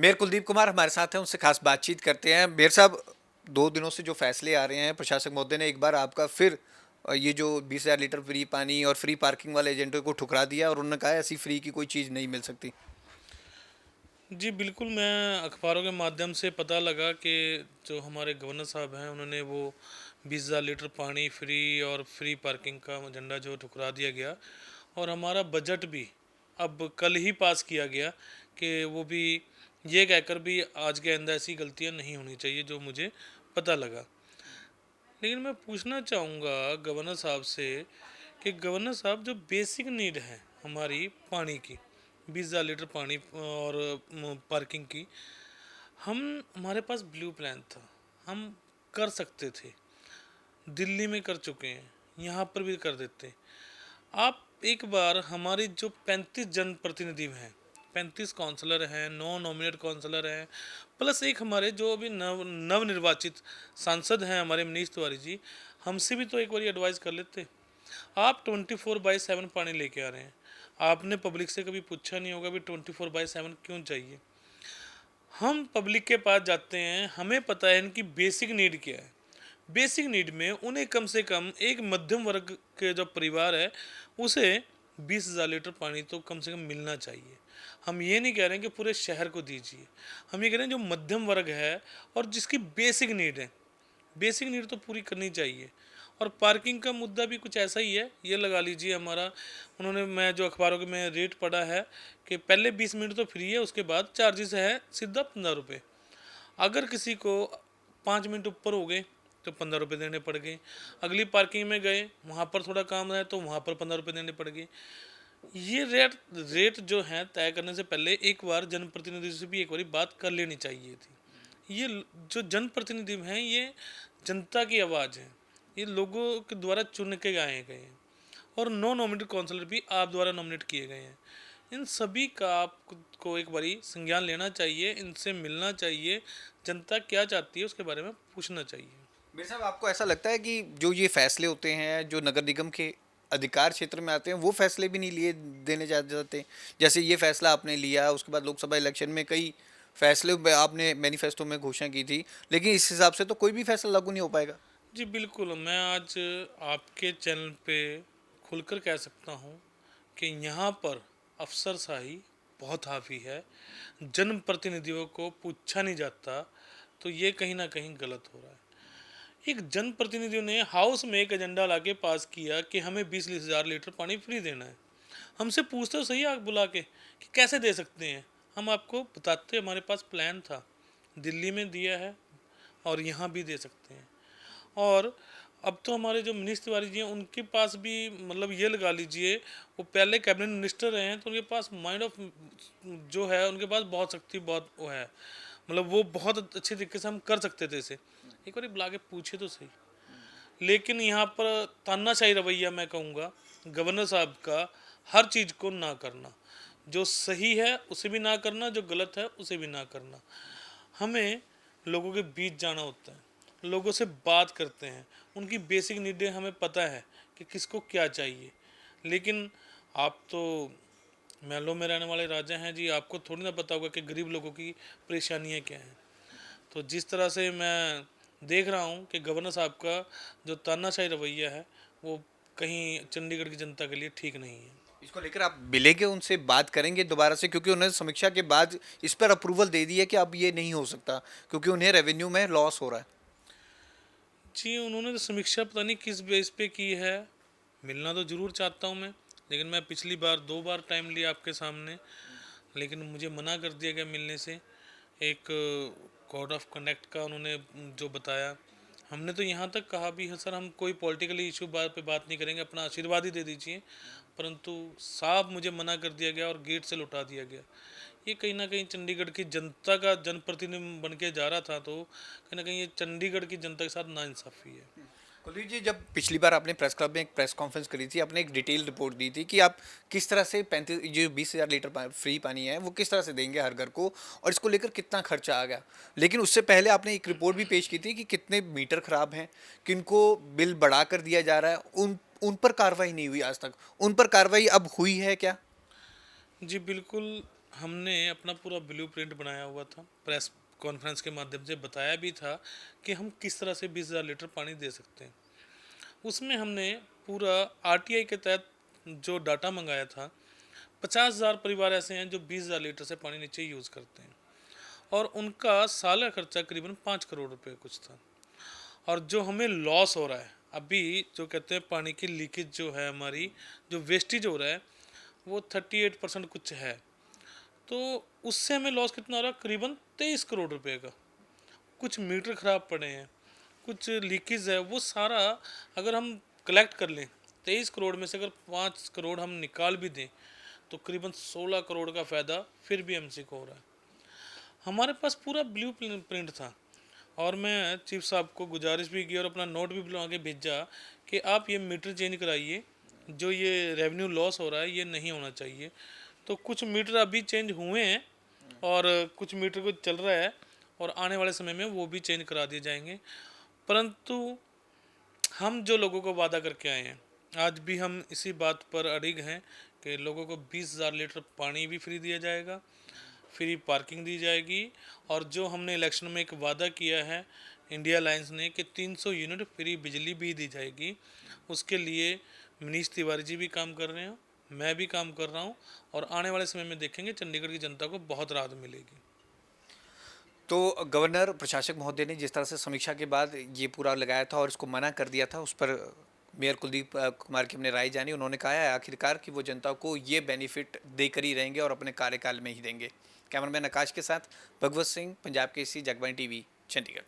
Mayor Kuldeep Kumar हमारे साथ हैं, उनसे खास बातचीत करते हैं। मेयर साहब, 2 दिनों से जो फैसले आ रहे हैं, प्रशासक महोदय ने एक बार आपका फिर ये जो 20,000 लीटर फ्री पानी और फ्री पार्किंग वाले एजेंटों को ठुकरा दिया और उन्होंने कहा ऐसी फ्री की कोई चीज़ नहीं मिल सकती। जी बिल्कुल, मैं अखबारों के माध्यम से पता लगा कि जो हमारे गवर्नर साहब हैं उन्होंने वो 20,000 लीटर पानी फ्री और फ्री पार्किंग का एजेंडा जो ठुकरा दिया गया। और हमारा बजट भी अब कल ही पास किया गया कि वो भी ये कहकर भी आज के अंदर ऐसी गलतियां नहीं होनी चाहिए जो मुझे पता लगा। लेकिन मैं पूछना चाहूँगा गवर्नर साहब से कि गवर्नर साहब, जो बेसिक नीड है हमारी पानी की, 20,000 लीटर पानी और पार्किंग की, हम हमारे पास ब्लू प्लान था, हम कर सकते थे, दिल्ली में कर चुके हैं, यहाँ पर भी कर देते। आप एक बार हमारी जो 35 जनप्रतिनिधि हैं, 35 काउंसलर हैं, 9 नॉमिनेट काउंसलर हैं, प्लस एक हमारे जो अभी नवनिर्वाचित सांसद हैं हमारे मनीष तिवारी जी, हमसे भी तो एक बार एडवाइस कर लेते। आप 24/7 पानी लेके आ रहे हैं, आपने पब्लिक से कभी पूछा नहीं होगा भी 24/7 क्यों चाहिए। हम पब्लिक के पास जाते हैं, हमें पता है इनकी बेसिक नीड क्या है। बेसिक नीड में उन्हें कम से कम एक मध्यम वर्ग के जो परिवार है उसे 20,000 लीटर पानी तो कम से कम मिलना चाहिए। हम ये नहीं कह रहे हैं कि पूरे शहर को दीजिए, हम ये कह रहे हैं जो मध्यम वर्ग है और जिसकी बेसिक नीड है, बेसिक नीड तो पूरी करनी चाहिए। और पार्किंग का मुद्दा भी कुछ ऐसा ही है, ये लगा लीजिए हमारा, उन्होंने, मैं जो अखबारों के में रेट पढ़ा है कि पहले 20 मिनट तो फ्री है, उसके बाद चार्जेस है सीधा 15 रुपये। अगर किसी को 5 मिनट ऊपर हो गए तो 15 रुपये देने पड़ गए, अगली पार्किंग में गए वहाँ पर थोड़ा काम है तो वहाँ पर 15 रुपये देने पड़ गए। ये रेट रेट जो है तय करने से पहले एक बार जनप्रतिनिधि से भी एक बार बात कर लेनी चाहिए थी। ये जो जनप्रतिनिधि हैं ये जनता की आवाज़ है, ये लोगों के द्वारा चुन के गाए गए हैं और 9 नॉमिनेटेड काउंसलर भी आप द्वारा नॉमिनेट किए गए हैं। इन सभी का आपको एक बारी संज्ञान लेना चाहिए, इनसे मिलना चाहिए, जनता क्या चाहती है उसके बारे में पूछना चाहिए। मेरे साहब, आपको ऐसा लगता है कि जो ये फैसले होते हैं जो नगर निगम के अधिकार क्षेत्र में आते हैं वो फैसले भी नहीं लिए देने जा जाते? जैसे ये फैसला आपने लिया, उसके बाद लोकसभा इलेक्शन में कई फैसले आपने मैनिफेस्टो में घोषणा की थी, लेकिन इस हिसाब से तो कोई भी फैसला लागू नहीं हो पाएगा। जी बिल्कुल, मैं आज आपके चैनल पे खुलकर कह सकता हूँ कि यहाँ पर अफसरशाही बहुत हावी है, जनप्रतिनिधियों को पूछा नहीं जाता, तो ये कहीं ना कहीं गलत हो रहा है। एक जनप्रतिनिधियों ने हाउस में एक एजेंडा लाके पास किया कि हमें 20,000 लीटर पानी फ्री देना है। हमसे पूछते तो सही, आप बुला के कि कैसे दे सकते हैं, हम आपको बताते हमारे पास प्लान था, दिल्ली में दिया है और यहाँ भी दे सकते हैं। और अब तो हमारे जो मनीष तिवारी जी हैं उनके पास भी, मतलब ये लगा लीजिए, वो पहले कैबिनेट मिनिस्टर रहे हैं तो उनके पास माइंड ऑफ जो है, उनके पास बहुत शक्ति, बहुत वो है, मतलब वो बहुत अच्छे तरीके से हम कर सकते थे इसे। एक बार बुला के पूछे तो सही। लेकिन यहाँ पर तानाशाही रवैया मैं कहूँगा गवर्नर साहब का, हर चीज़ को ना करना, जो सही है उसे भी ना करना, जो गलत है उसे भी ना करना। हमें लोगों के बीच जाना होता है, लोगों से बात करते हैं, उनकी बेसिक नीडें हमें पता है कि किसको क्या चाहिए। लेकिन आप तो महलों में रहने वाले राजा हैं जी, आपको थोड़ी ना पता होगा कि गरीब लोगों की परेशानियाँ क्या हैं। तो जिस तरह से मैं देख रहा हूँ कि गवर्नर साहब का जो तानाशाही रवैया है वो कहीं चंडीगढ़ की जनता के लिए ठीक नहीं है। इसको लेकर आप मिलेंगे, उनसे बात करेंगे दोबारा से, क्योंकि उन्होंने समीक्षा के बाद इस पर अप्रूवल दे दी है कि अब ये नहीं हो सकता क्योंकि उन्हें रेवेन्यू में लॉस हो रहा है। जी, उन्होंने तो समीक्षा पता नहीं किस बेस पे की है, मिलना तो ज़रूर चाहता हूँ मैं, लेकिन मैं पिछली बार 2 बार टाइम लिया आपके सामने, लेकिन मुझे मना कर दिया गया मिलने से। एक कोड ऑफ कंडक्ट का उन्होंने जो बताया, हमने तो यहाँ तक कहा भी है सर, हम कोई पॉलिटिकली इशू बात पे बात नहीं करेंगे, अपना आशीर्वाद ही दे दीजिए, परंतु साफ मुझे मना कर दिया गया और गेट से लौटा दिया गया। ये कहीं ना कहीं चंडीगढ़ की जनता का जनप्रतिनिधि बन के जा रहा था, तो कहीं ना कहीं ये चंडीगढ़ की जनता के साथ नाइंसाफ़ी है। कुलदीप जी, जब पिछली बार आपने प्रेस क्लब में एक प्रेस कॉन्फ्रेंस करी थी, आपने एक डिटेल रिपोर्ट दी थी कि आप किस तरह से 35 जो 20,000 लीटर फ्री पानी है वो किस तरह से देंगे हर घर को और इसको लेकर कितना खर्चा आ गया। लेकिन उससे पहले आपने एक रिपोर्ट भी पेश की थी कि कितने मीटर खराब हैं, किनको बिल बढ़ा कर दिया जा रहा है, उन उन पर कार्रवाई नहीं हुई आज तक। उन पर कार्रवाई अब हुई है क्या? जी बिल्कुल, हमने अपना पूरा ब्लूप्रिंट बनाया हुआ था, प्रेस कॉन्फ्रेंस के माध्यम से बताया भी था कि हम किस तरह से 20,000 लीटर पानी दे सकते हैं। उसमें हमने पूरा आरटीआई के तहत जो डाटा मंगाया था, 50,000 परिवार ऐसे हैं जो 20,000 लीटर से पानी नीचे यूज़ करते हैं और उनका साल का खर्चा करीबन 5 करोड़ रुपए कुछ था। और जो हमें लॉस हो रहा है अभी, जो कहते हैं पानी की लीकेज जो है हमारी, जो वेस्टेज हो रहा है वो 38% कुछ है। तो उससे हमें लॉस कितना हो रहा है, करीबन 23 करोड़ रुपए का। कुछ मीटर ख़राब पड़े हैं, कुछ लीकेज है, वो सारा अगर हम कलेक्ट कर लें, 23 करोड़ में से अगर 5 करोड़ हम निकाल भी दें तो करीबन 16 करोड़ का फ़ायदा फिर भी एमसी को हो रहा है। हमारे पास पूरा ब्लू प्रिंट था और मैं चीफ साहब को गुजारिश भी की और अपना नोट भी बुला के भेजा कि आप ये मीटर चेंज कराइए, जो ये रेवेन्यू लॉस हो रहा है ये नहीं होना चाहिए। तो कुछ मीटर अभी चेंज हुए हैं और कुछ मीटर को चल रहा है और आने वाले समय में वो भी चेंज करा दिए जाएंगे। परंतु हम जो लोगों को वादा करके आए हैं, आज भी हम इसी बात पर अड़िग हैं कि लोगों को 20,000 लीटर पानी भी फ्री दिया जाएगा, फ्री पार्किंग दी जाएगी और जो हमने इलेक्शन में एक वादा किया है इंडिया अलायंस ने कि 300 यूनिट फ्री बिजली भी दी जाएगी, उसके लिए मनीष तिवारी जी भी काम कर रहे हैं, मैं भी काम कर रहा हूं और आने वाले समय में देखेंगे चंडीगढ़ की जनता को बहुत राहत मिलेगी। तो गवर्नर प्रशासक महोदय ने जिस तरह से समीक्षा के बाद ये पूरा लगाया था और इसको मना कर दिया था, उस पर मेयर कुलदीप कुमार की हमने राय जानी। उन्होंने कहा है आखिरकार कि वो जनता को ये बेनिफिट देकर ही रहेंगे और अपने कार्यकाल में ही देंगे। कैमरामैन आकाश के साथ भगवत सिंह, पंजाब केसरी, जगबानी टीवी, चंडीगढ़।